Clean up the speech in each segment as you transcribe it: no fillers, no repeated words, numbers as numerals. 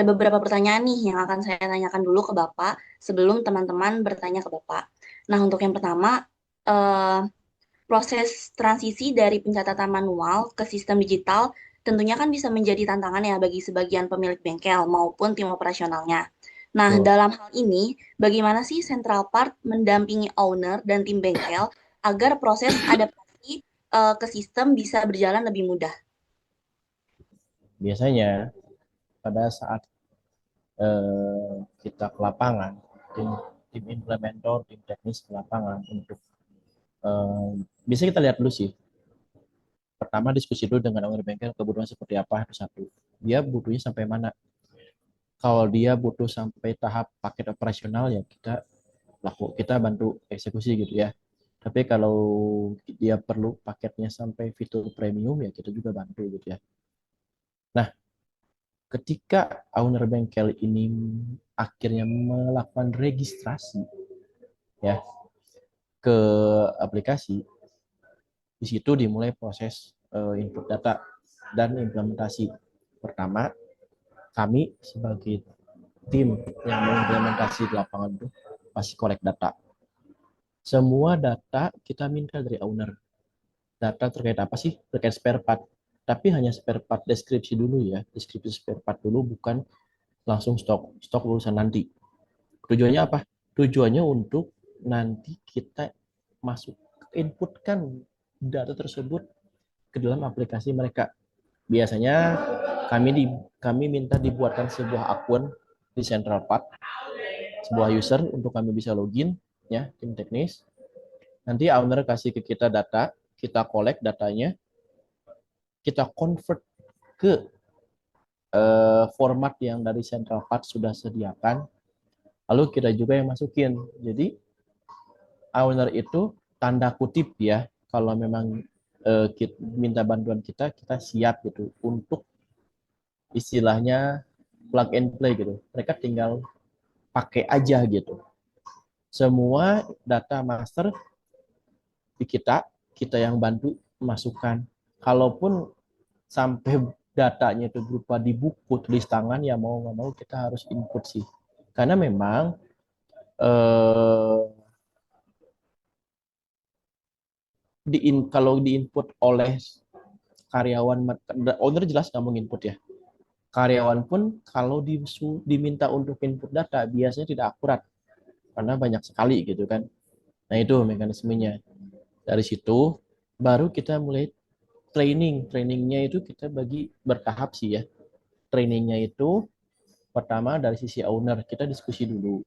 ada beberapa pertanyaan nih yang akan saya tanyakan dulu ke Bapak sebelum teman-teman bertanya ke Bapak. Nah, untuk yang pertama, eh, proses transisi dari pencatatan manual ke sistem digital tentunya kan bisa menjadi tantangan ya bagi sebagian pemilik bengkel maupun tim operasionalnya. Nah, Betul. dalam hal ini, bagaimana sih Central Park mendampingi owner dan tim bengkel agar proses adaptasi ke sistem bisa berjalan lebih mudah? Biasanya pada saat kita ke lapangan, tim, tim implementator, tim teknis ke lapangan untuk eh, bisa kita lihat dulu sih. Pertama diskusi dulu dengan owner bengkel kebutuhan seperti apa itu satu. Dia butuhnya sampai mana. Kalau dia butuh sampai tahap paket operasional ya kita bantu eksekusi gitu ya. Tapi kalau dia perlu paketnya sampai fitur premium ya kita juga bantu gitu ya. Nah, ketika owner bengkel ini akhirnya melakukan registrasi ya ke aplikasi, di situ dimulai proses input data dan implementasi. Pertama, kami sebagai tim yang mengimplementasi di lapangan itu pasti collect data. Semua data kita minta dari owner. Data terkait apa sih? Terkait spare part. Tapi hanya spare part deskripsi dulu ya. Deskripsi spare part dulu, bukan langsung stok. Stok urusan nanti. Tujuannya apa? Tujuannya untuk nanti kita masuk inputkan data tersebut ke dalam aplikasi mereka. Biasanya kami di kami minta dibuatkan sebuah akun di Central Park, sebuah user untuk kami bisa login ya, tim teknis. Nanti owner kasih ke kita data, kita collect datanya, kita convert ke format yang dari Central Park sudah sediakan, lalu kita juga yang masukin. Jadi owner itu tanda kutip ya, kalau memang kita minta bantuan kita, kita siap gitu untuk istilahnya plug and play gitu. Mereka tinggal pakai aja gitu. Semua data master di kita yang bantu masukkan. Kalaupun sampai datanya itu berupa di buku tulis tangan, ya mau nggak mau kita harus input sih. Karena memang eh, kalau diinput oleh karyawan, owner jelas nggak mau input ya. Karyawan pun kalau diminta untuk input data biasanya tidak akurat karena banyak sekali gitu kan. Nah itu mekanismenya. Dari situ baru kita mulai training. Trainingnya itu kita bagi bertahap sih ya. Trainingnya itu pertama dari sisi owner kita diskusi dulu.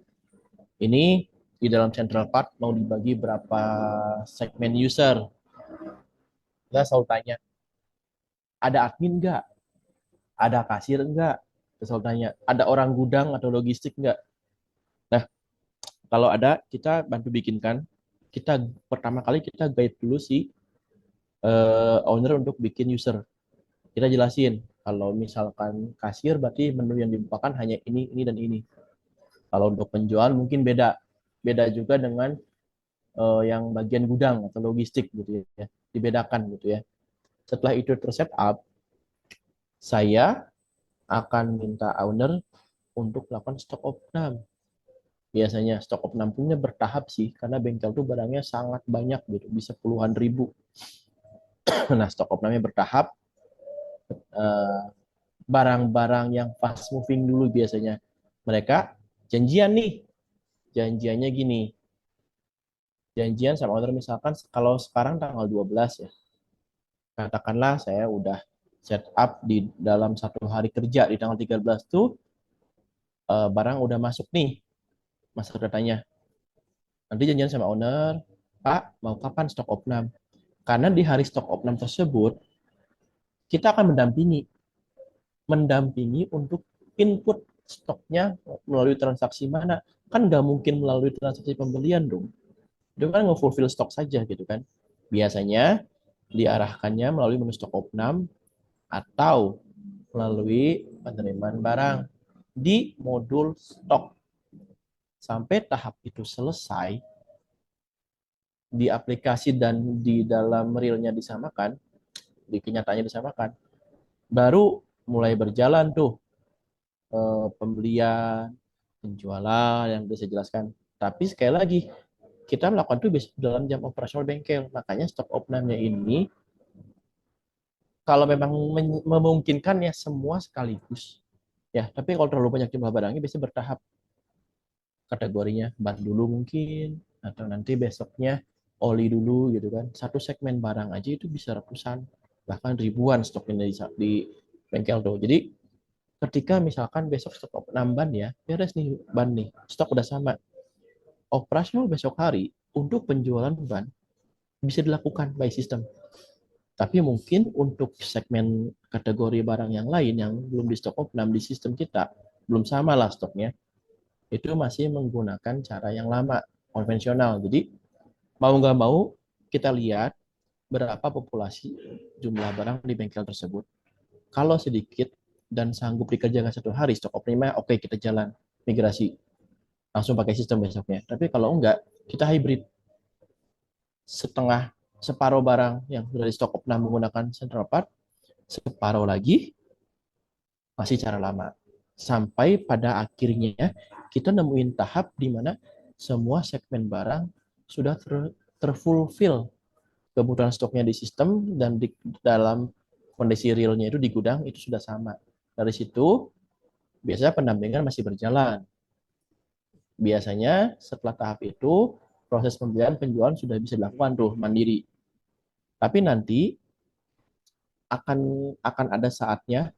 Ini di dalam central part mau dibagi berapa segmen user. Kita selalu tanya, ada admin nggak? Ada kasir nggak? Kita selalu tanya, ada orang gudang atau logistik nggak? Nah, kalau ada, kita bantu bikinkan. Kita pertama kali kita guide dulu si owner untuk bikin user. Kita jelasin, kalau misalkan kasir berarti menu yang dibukakan hanya ini, dan ini. Kalau untuk penjual mungkin beda. Beda juga dengan yang bagian gudang atau logistik gitu ya. Dibedakan gitu ya. Setelah itu terset up, saya akan minta owner untuk melakukan stock opnam. Biasanya stok opnam punya bertahap sih, karena bengkel tuh barangnya sangat banyak gitu, bisa puluhan ribu. Nah, stok opnamnya bertahap. eh, Barang-barang yang fast moving dulu biasanya. Mereka janjian nih, janjiannya gini. Janjian sama owner misalkan kalau sekarang tanggal 12 ya. Katakanlah saya udah set up di dalam 1 hari kerja di tanggal 13 tuh barang udah masuk nih, masuk datanya. Nanti janjian sama owner, Pak, mau kapan stok opnam? Karena di hari stok opnam tersebut, kita akan mendampingi untuk input stoknya melalui transaksi mana. Kan nggak mungkin melalui transaksi pembelian dong. Itu kan nge-fulfill stok saja gitu kan. Biasanya diarahkannya melalui menu stok opnam atau melalui penerimaan barang di modul stok. Sampai tahap itu selesai, di aplikasi dan di dalam realnya disamakan, di kenyataannya disamakan, baru mulai berjalan tuh pembelian, penjualan yang bisa jelaskan. Tapi sekali lagi, kita melakukan itu bisa dalam jam operasional bengkel. Makanya stok opnamnya ini, kalau memang memungkinkan ya semua sekaligus. Ya, tapi kalau terlalu banyak jumlah barangnya bisa bertahap kategorinya. Ban dulu mungkin, atau nanti besoknya oli dulu gitu kan. Satu segmen barang aja itu bisa ratusan, bahkan ribuan stoknya di bengkel tuh. Jadi ketika misalkan besok stok nambah ya, beres nih ban nih, stok udah sama. Operasional besok hari untuk penjualan ban bisa dilakukan by system. Tapi mungkin untuk segmen kategori barang yang lain yang belum di stok opnam di sistem kita, belum sama lah stoknya, itu masih menggunakan cara yang lama, konvensional. Jadi mau nggak mau kita lihat berapa populasi jumlah barang di bengkel tersebut. Kalau sedikit dan sanggup dikerjakan satu hari stok opname, oke kita jalan migrasi langsung pakai sistem besoknya. Tapi kalau enggak, kita hybrid setengah separuh barang yang sudah di stok opnam menggunakan central part, separuh lagi masih cara lama. Sampai pada akhirnya kita nemuin tahap di mana semua segmen barang sudah terfulfill kebutuhan stoknya di sistem dan di dalam kondisi realnya itu di gudang itu sudah sama. Dari situ biasanya pendampingan masih berjalan. Biasanya setelah tahap itu proses pembelian penjualan sudah bisa dilakukan tuh mandiri. Tapi nanti akan akan ada saatnya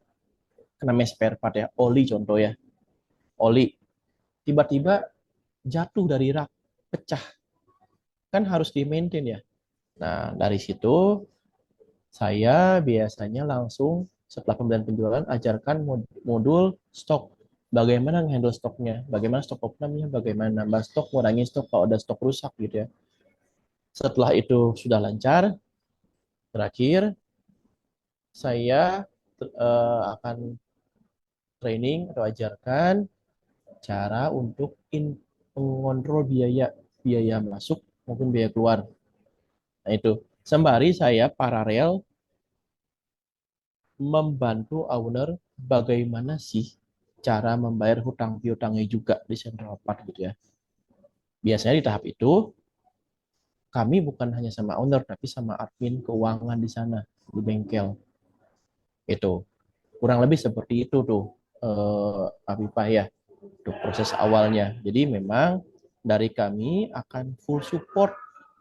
namanya spare part ya, oli contoh ya. Oli tiba-tiba jatuh dari rak, pecah. Kan harus di-maintain ya. Nah, dari situ saya biasanya langsung setelah pembelian penjualan ajarkan modul stok. Bagaimana handle stoknya, bagaimana stok opnamnya, bagaimana nambah stok, ngurangi stok kalau ada stok rusak gitu ya. Setelah itu sudah lancar, terakhir saya akan training atau ajarkan cara untuk mengontrol biaya biaya masuk maupun biaya keluar. Nah itu sembari saya paralel membantu owner bagaimana sih cara membayar hutang piutangnya juga di Central Part gitu ya. Biasanya di tahap itu kami bukan hanya sama owner tapi sama admin keuangan di sana di bengkel. Itu kurang lebih seperti itu tuh Afifah ya untuk proses awalnya. Jadi memang dari kami akan full support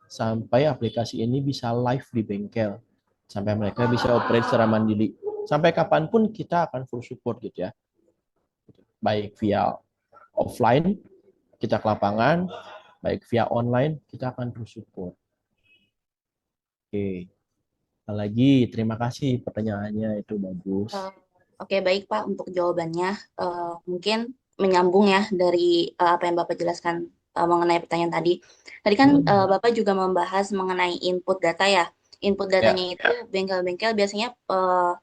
sampai aplikasi ini bisa live di bengkel. Sampai mereka bisa operate secara mandiri. Sampai kapanpun kita akan full support gitu ya. Baik via offline, kita ke lapangan, baik via online, kita akan terus support. Oke. Lagi, terima kasih pertanyaannya itu bagus. Eh, Oke, baik Pak untuk jawabannya. Mungkin menyambung ya dari apa yang Bapak jelaskan mengenai pertanyaan tadi. Tadi kan Bapak juga membahas mengenai input data ya. Input Ya, datanya itu bengkel-bengkel biasanya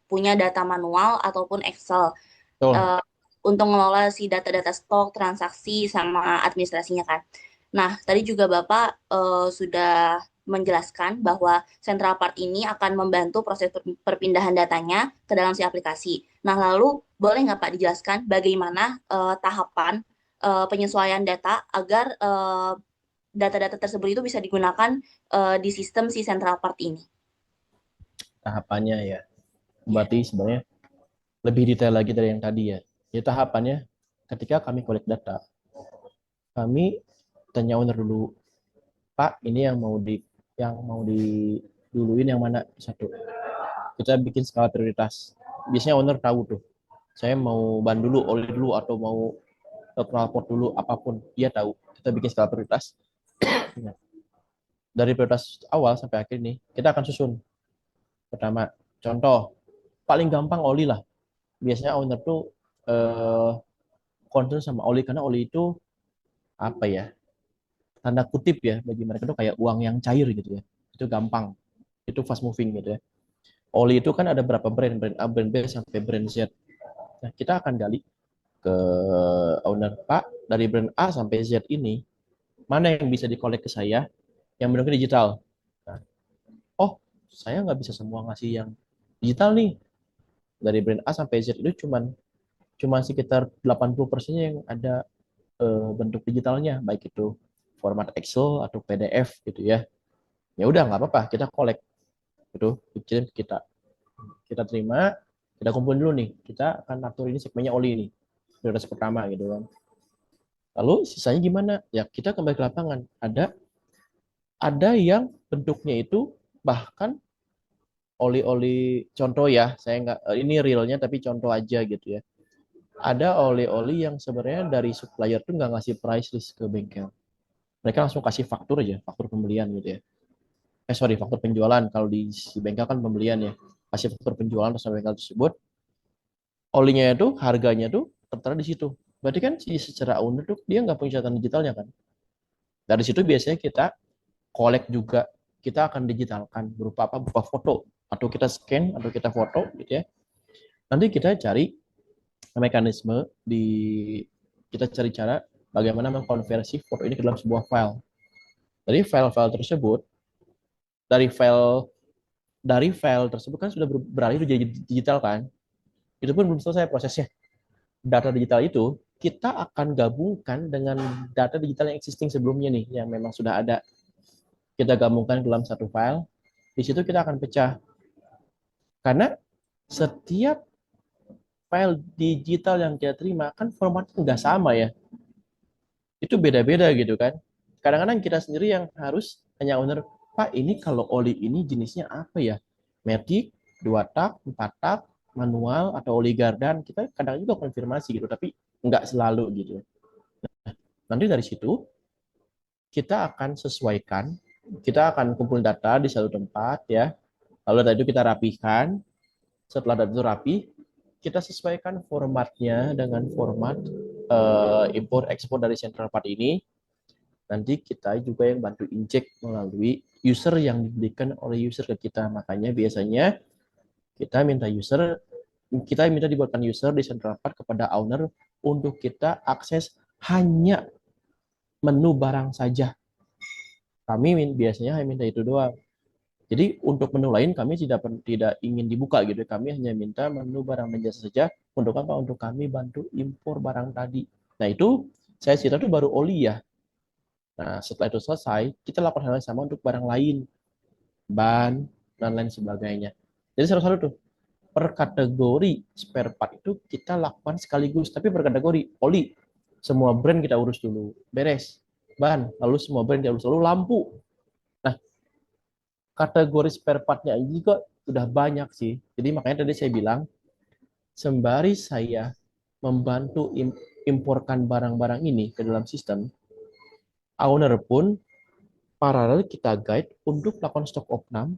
punya data manual ataupun Excel betul. eh, untuk mengelola si data-data stok, transaksi, sama administrasinya kan. Nah, tadi juga Bapak sudah menjelaskan bahwa Central Part ini akan membantu proses perpindahan datanya ke dalam si aplikasi. Nah, lalu boleh nggak Pak dijelaskan bagaimana tahapan penyesuaian data agar data-data tersebut itu bisa digunakan di sistem si Central Part ini? Tahapannya ya. Ya. Berarti sebenarnya lebih detail lagi dari yang tadi ya. Ya tahapannya ketika kami collect data, kami tanya owner dulu, Pak, ini yang mau diduluin yang mana satu. Kita bikin skala prioritas. Biasanya owner tahu tuh. Saya mau ban dulu, oli dulu atau mau knalpot dulu apapun, dia tahu. Kita bikin skala prioritas. Dari prioritas awal sampai akhir ini kita akan susun. Pertama, contoh paling gampang oli lah. Biasanya owner tuh eh, concern sama oli karena oli itu apa ya? Tanda kutip ya bagi mereka tuh kayak uang yang cair gitu ya. Itu gampang, itu fast moving gitu ya. Oli itu kan ada berapa brand, brand A, brand B sampai brand Z. Nah, kita akan gali ke owner Pak dari brand A sampai Z ini mana yang bisa dikolek ke saya yang benar-benar digital. Nah, oh saya nggak bisa semua ngasih yang digital nih dari brand A sampai Z itu cuman cuma sekitar 80% yang ada bentuk digitalnya, baik itu format Excel atau PDF gitu ya. Ya udah nggak apa-apa, kita collect itu, dikirim ke kita. Kita terima, kita kumpulin dulu nih. Kita akan atur ini segmennya oli nih. Prioritas pertama gitu kan. Lalu sisanya gimana? Ya kita kembali ke lapangan. Ada yang bentuknya itu bahkan oli-oli contoh ya, saya nggak ini realnya tapi contoh aja gitu ya. Ada oli-oli yang sebenarnya dari supplier tuh nggak ngasih price list ke bengkel. Mereka langsung kasih faktur aja, faktur pembelian gitu ya. Sorry, faktur penjualan. Kalau di si bengkel kan pembelian ya. Kasih faktur penjualan atas bengkel tersebut. Olinya itu, harganya tuh tertera di situ. Berarti kan secara owner tuh dia nggak punya catatan digitalnya kan. Dari situ biasanya kita collect juga, kita akan digitalkan berupa apa? Berupa foto, atau kita scan atau kita foto gitu ya. Nanti kita cari mekanisme di, kita cari cara bagaimana mengkonversi foto ini ke dalam sebuah file. Dari file-file tersebut, dari file dari file tersebut kan sudah beralih jadi digital kan. Itu pun belum selesai prosesnya. Data digital itu kita akan gabungkan dengan data digital yang existing sebelumnya nih, yang memang sudah ada. Kita gabungkan ke dalam satu file. Di situ kita akan pecah. Karena setiap file digital yang kita terima kan formatnya nggak sama ya. Itu beda-beda gitu kan. Kadang-kadang kita sendiri yang harus hanya owner, Pak ini kalau oli ini jenisnya apa ya? Matic, 2 tak, 4 tak, manual, atau oli gardan. Kita kadang juga konfirmasi gitu, tapi nggak selalu gitu. Nanti dari situ kita akan sesuaikan, kita akan kumpul data di satu tempat ya. Lalu tadi itu kita rapihkan. Setelah data itu rapi, kita sesuaikan formatnya dengan format import ekspor dari central part ini. Nanti kita juga yang bantu inject melalui user yang diberikan oleh user ke kita. Makanya biasanya kita minta dibuatkan user di central part kepada owner untuk kita akses hanya menu barang saja. Kami biasanya hanya minta itu doang. Jadi untuk menu lain kami tidak ingin dibuka gitu. Kami hanya minta menu barang dan jasa saja. Untuk apa? Untuk kami bantu impor barang tadi. Nah itu saya cerita itu baru oli ya. Nah setelah itu selesai, kita lakukan hal yang sama untuk barang lain, ban dan lain sebagainya. Jadi satu-satu tuh per kategori spare part itu kita lakukan sekaligus, tapi per kategori oli semua brand kita urus dulu, beres. Ban, lalu semua brand kita urus, lalu lampu. Nah, kategori spare partnya juga sudah banyak sih. Jadi makanya tadi saya bilang, sembari saya membantu imporkan barang-barang ini ke dalam sistem, owner pun paralel kita guide untuk melakukan stok opnam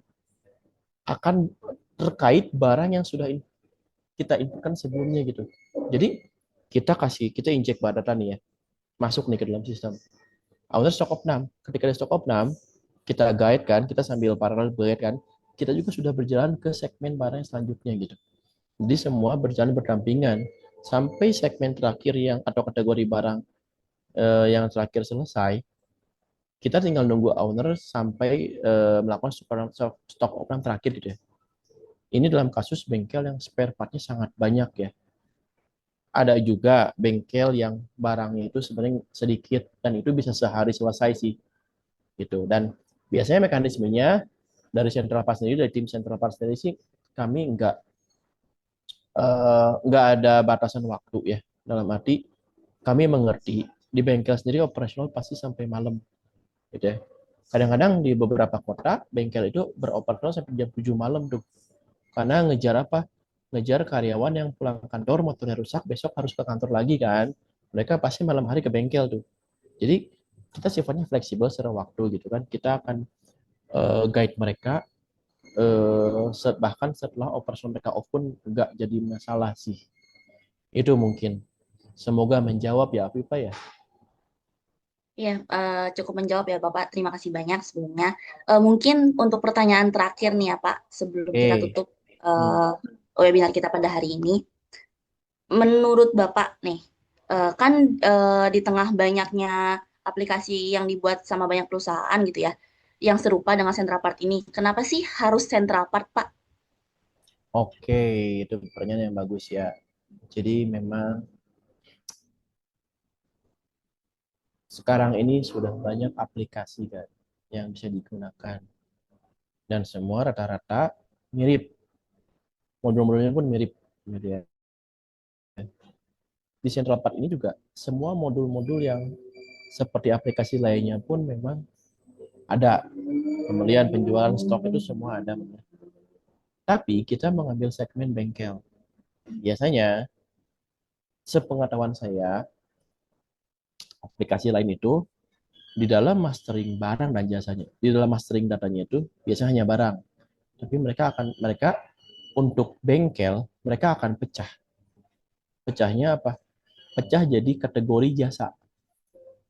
akan terkait barang yang sudah kita inputkan sebelumnya gitu. Jadi kita injek data nih ya, masuk nih ke dalam sistem. Owner stok opnam, ketika di stok opnam, kita guide kan, kita sambil paralel guide kan, kita juga sudah berjalan ke segmen barang yang selanjutnya gitu. Jadi semua berjalan berdampingan sampai segmen terakhir yang atau kategori barang yang terakhir selesai. Kita tinggal nunggu owner sampai melakukan stok opnam terakhir gitu ya. Ini dalam kasus bengkel yang spare partnya sangat banyak ya. Ada juga bengkel yang barangnya itu sebenarnya sedikit dan itu bisa sehari selesai sih gitu. Dan biasanya mekanismenya dari Central Park sendiri, dari tim Central Park sendiri sih kami nggak ada batasan waktu ya. Dalam arti kami mengerti di bengkel sendiri operasional pasti sampai malam gitu ya. Kadang-kadang di beberapa kota bengkel itu beroperasional sampai jam 7 malam tuh. Karena ngejar apa? Ngejar karyawan yang pulang kantor motornya rusak besok harus ke kantor lagi kan. Mereka pasti malam hari ke bengkel tuh. Jadi kita sifatnya fleksibel secara waktu gitu kan. Kita akan guide mereka bahkan setelah operasional mereka off pun nggak jadi masalah sih. Itu mungkin. Semoga menjawab ya Afifa ya. Ya, cukup menjawab ya Bapak. Terima kasih banyak sebelumnya. Mungkin untuk pertanyaan terakhir nih ya Pak, sebelum kita Oke. tutup Hmm. webinar kita pada hari ini. Menurut Bapak nih, kan di tengah banyaknya aplikasi yang dibuat sama banyak perusahaan gitu ya, yang serupa dengan Centralpart ini, kenapa sih harus Centralpart Pak? Oke, itu pertanyaan yang bagus ya. Jadi memang sekarang ini sudah banyak aplikasi kan yang bisa digunakan dan semua rata-rata mirip, modul-modulnya pun mirip gitu ya. Di Central Park ini juga semua modul-modul yang seperti aplikasi lainnya pun memang ada, pembelian, penjualan, stok itu semua ada. Tapi kita mengambil segmen bengkel. Biasanya, sepengetahuan saya, aplikasi lain itu di dalam mastering barang dan jasanya, di dalam mastering datanya itu biasanya hanya barang. Tapi mereka untuk bengkel mereka akan pecah. Pecahnya apa? Pecah jadi kategori jasa.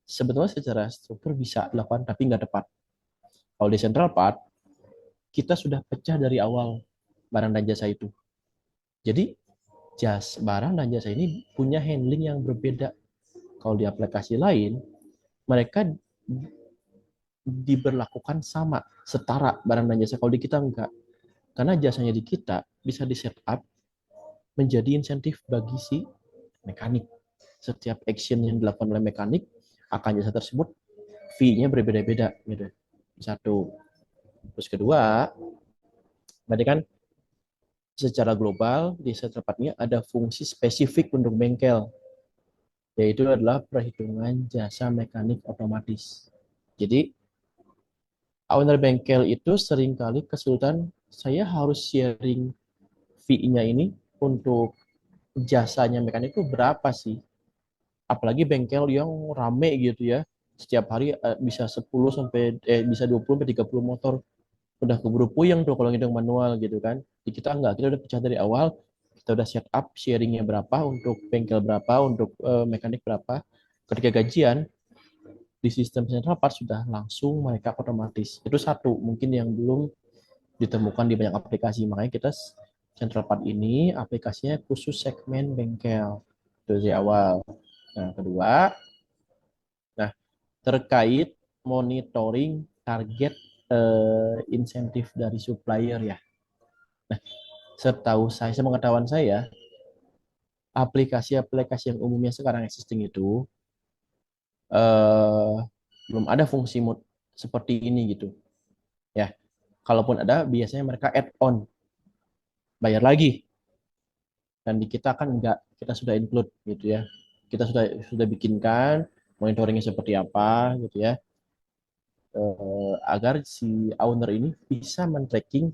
Sebetulnya secara struktur bisa dilakukan tapi nggak tepat. Kalau di Central Part kita sudah pecah dari awal barang dan jasa itu. Jadi barang dan jasa ini punya handling yang berbeda. Kalau di aplikasi lain, mereka diberlakukan sama, setara barang dan jasa. Kalau di kita enggak. Karena jasanya di kita bisa di setup menjadi insentif bagi si mekanik. Setiap action yang dilakukan oleh mekanik akan jasa tersebut fee-nya berbeda-beda gitu. Satu. Terus kedua, berarti kan secara global di setepatnya ada fungsi spesifik untuk bengkel, yaitu adalah perhitungan jasa mekanik otomatis. Jadi owner bengkel itu seringkali kesulitan, saya harus sharing fee-nya ini untuk jasanya mekanik itu berapa sih? Apalagi bengkel yang rame gitu ya. Setiap hari bisa 10 sampai bisa 20 sampai 30 motor. Udah keburu puyeng tuh kalau ngitung manual gitu kan. Di kita enggak, kita udah pecah dari awal, kita udah set up sharingnya berapa untuk bengkel berapa, untuk mekanik berapa. Ketika gajian di sistem Central Part sudah langsung mereka otomatis. Itu satu, mungkin yang belum ditemukan di banyak aplikasi. Makanya kita Central Part ini aplikasinya khusus segmen bengkel dari awal. Nah, kedua, nah terkait monitoring target insentif dari supplier ya. Nah, setahu saya, sepengetahuan saya, aplikasi-aplikasi yang umumnya sekarang existing itu eh, belum ada fungsi seperti ini gitu. Ya, kalaupun ada, biasanya mereka add on, bayar lagi. Dan di kita kan enggak, kita sudah include gitu ya. Kita sudah bikinkan monitoringnya seperti apa gitu ya, agar si owner ini bisa men-tracking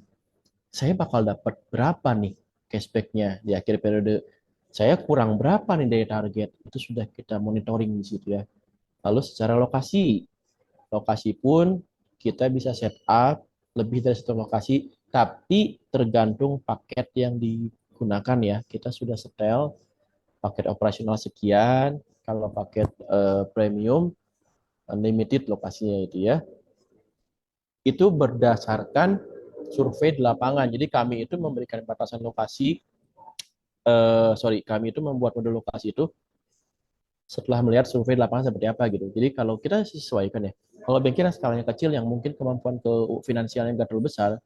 saya bakal dapat berapa nih cashbacknya di akhir periode, saya kurang berapa nih dari target, itu sudah kita monitoring di situ ya. Lalu secara lokasi, lokasi pun kita bisa set up lebih dari satu lokasi, tapi tergantung paket yang digunakan ya. Kita sudah setel paket operasional sekian, kalau paket premium unlimited lokasinya itu ya. Itu berdasarkan survei di lapangan. Jadi kami itu memberikan batasan lokasi, kami itu membuat model lokasi itu setelah melihat survei di lapangan seperti apa gitu. Jadi kalau kita sesuaikan ya, kalau bengkel yang skalanya kecil yang mungkin kemampuan ke finansialnya nggak terlalu besar,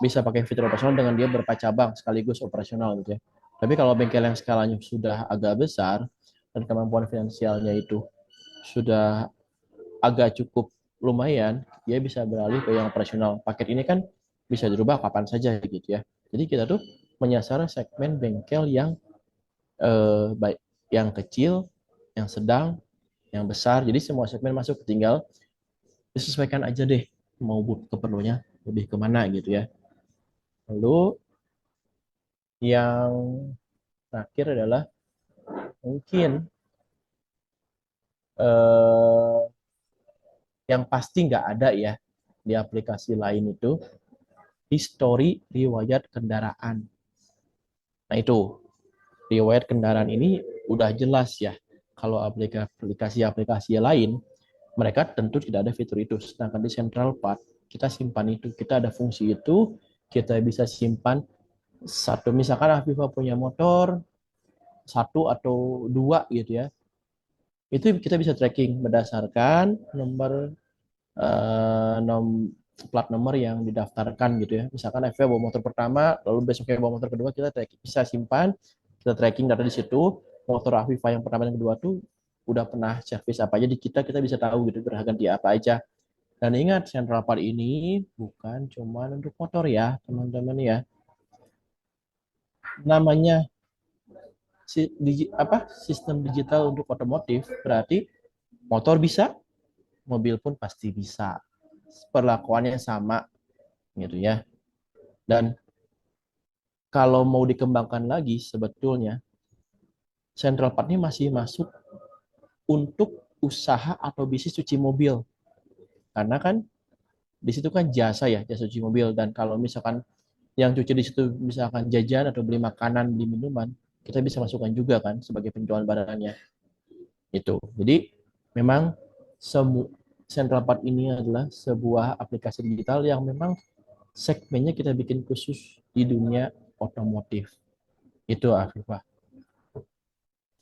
bisa pakai fitur operasional dengan dia berapa cabang sekaligus operasional gitu ya. Tapi kalau bengkel yang skalanya sudah agak besar dan kemampuan finansialnya itu sudah agak cukup lumayan, dia bisa beralih ke yang operasional. Paket ini kan bisa dirubah kapan saja gitu ya. Jadi kita tuh menyasar segmen bengkel yang baik, yang kecil, yang sedang, yang besar. Jadi semua segmen masuk, tinggal disesuaikan aja deh mau keperluannya lebih kemana gitu ya. Lalu yang terakhir adalah mungkin eh, yang pasti nggak ada ya di aplikasi lain itu history riwayat kendaraan. Nah itu riwayat kendaraan ini udah jelas ya. Kalau aplikasi-aplikasi lain mereka tentu tidak ada fitur itu. Sedangkan di Central Part kita simpan itu, kita ada fungsi itu, kita bisa simpan satu, misalkan Afifah punya motor satu atau dua gitu ya, itu kita bisa tracking berdasarkan nomor plat nomor yang didaftarkan gitu ya. Misalkan FV bawa motor pertama, lalu besoknya bawa motor kedua, kita tracking, bisa simpan, Kita tracking data di situ, motor Afifa yang pertama dan kedua tuh udah pernah servis apa aja di kita bisa tahu gitu berharga ganti apa aja. Dan ingat, central part ini bukan cuma untuk motor ya, teman-teman ya. Namanya sistem digital untuk otomotif berarti motor bisa, mobil pun pasti bisa. Perlakuannya sama gitu ya. Dan kalau mau dikembangkan lagi sebetulnya central part ini masih masuk untuk usaha atau bisnis cuci mobil. Karena kan di situ kan jasa ya, jasa cuci mobil. Dan kalau misalkan yang cuci di situ misalkan jajan atau beli makanan, beli minuman, kita bisa masukkan juga kan sebagai penjualan barangnya. Itu. Jadi memang Central Part ini adalah sebuah aplikasi digital yang memang segmennya kita bikin khusus di dunia otomotif. Itu Afifah.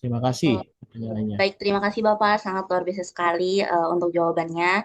Terima kasih pertanyaannya. Baik, terima kasih Bapak. Sangat luar biasa sekali untuk jawabannya.